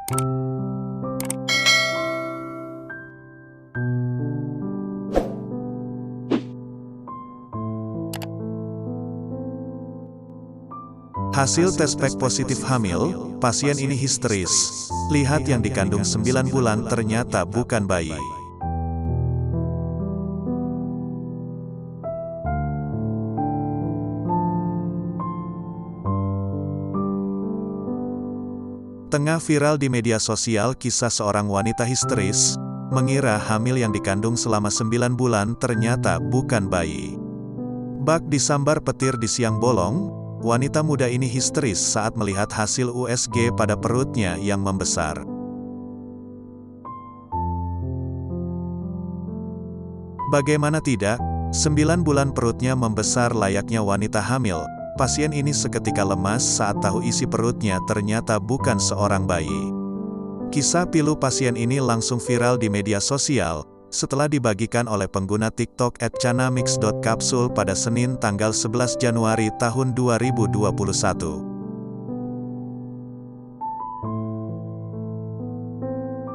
Hasil tes pack positif hamil, pasien ini histeris. Lihat yang dikandung 9 bulan ternyata bukan bayi. Tengah viral di media sosial kisah seorang wanita histeris, mengira hamil yang dikandung selama 9 bulan ternyata bukan bayi. Bak disambar petir di siang bolong, wanita muda ini histeris saat melihat hasil USG pada perutnya yang membesar. Bagaimana tidak, 9 bulan perutnya membesar layaknya wanita hamil. Pasien ini seketika lemas saat tahu isi perutnya ternyata bukan seorang bayi. Kisah pilu pasien ini langsung viral di media sosial, setelah dibagikan oleh pengguna TikTok @canamix.capsule pada Senin tanggal 11 Januari tahun 2021.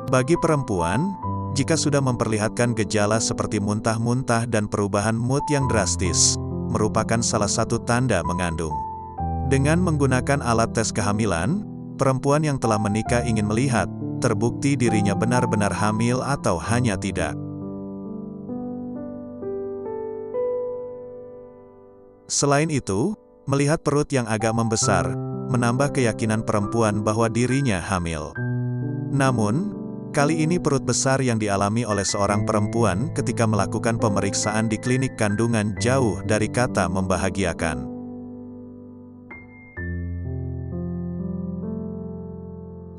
Bagi perempuan, jika sudah memperlihatkan gejala seperti muntah-muntah dan perubahan mood yang drastis, merupakan salah satu tanda mengandung. Dengan menggunakan alat tes kehamilan, perempuan yang telah menikah ingin melihat, terbukti dirinya benar-benar hamil atau hanya tidak. Selain itu, melihat perut yang agak membesar, menambah keyakinan perempuan bahwa dirinya hamil. Namun, kali ini perut besar yang dialami oleh seorang perempuan ketika melakukan pemeriksaan di klinik kandungan jauh dari kata membahagiakan.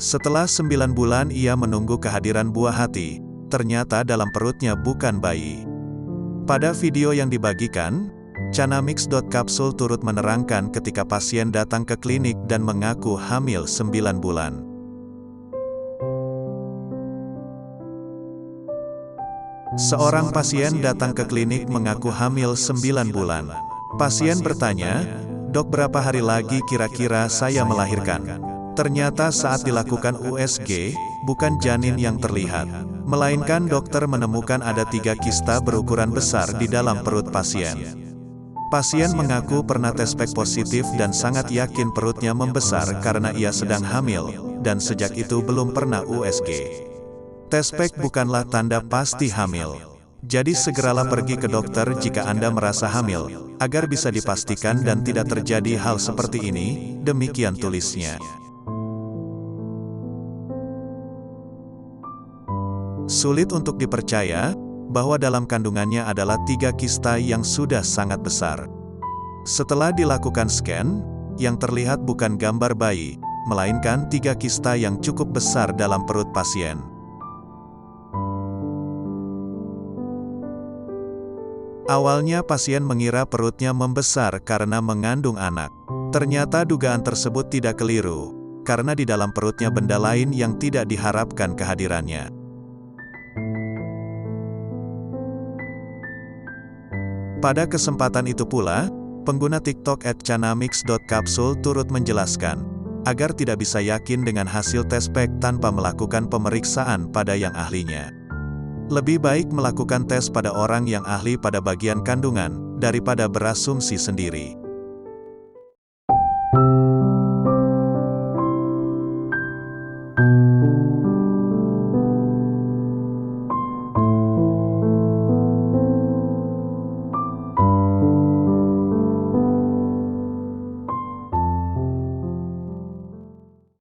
Setelah 9 bulan ia menunggu kehadiran buah hati, ternyata dalam perutnya bukan bayi. Pada video yang dibagikan, Canamix.capsule turut menerangkan ketika pasien datang ke klinik dan mengaku hamil 9 bulan. Seorang pasien datang ke klinik mengaku hamil 9 bulan. Pasien bertanya, "Dok, berapa hari lagi kira-kira saya melahirkan?" Ternyata saat dilakukan USG, bukan janin yang terlihat, melainkan dokter menemukan ada 3 kista berukuran besar di dalam perut pasien. Pasien mengaku pernah tes pack positif dan sangat yakin perutnya membesar karena ia sedang hamil, dan sejak itu belum pernah USG. Tes pack bukanlah tanda pasti hamil. Jadi segeralah pergi ke dokter jika Anda merasa hamil, agar bisa dipastikan dan tidak terjadi hal seperti ini, demikian tulisnya. Sulit untuk dipercaya, bahwa dalam kandungannya adalah 3 kista yang sudah sangat besar. Setelah dilakukan scan, yang terlihat bukan gambar bayi, melainkan 3 kista yang cukup besar dalam perut pasien. Awalnya pasien mengira perutnya membesar karena mengandung anak. Ternyata dugaan tersebut tidak keliru, karena di dalam perutnya benda lain yang tidak diharapkan kehadirannya. Pada kesempatan itu pula, pengguna TikTok @canamix.capsule turut menjelaskan, agar tidak bisa yakin dengan hasil tes pack tanpa melakukan pemeriksaan pada yang ahlinya. Lebih baik melakukan tes pada orang yang ahli pada bagian kandungan, daripada berasumsi sendiri.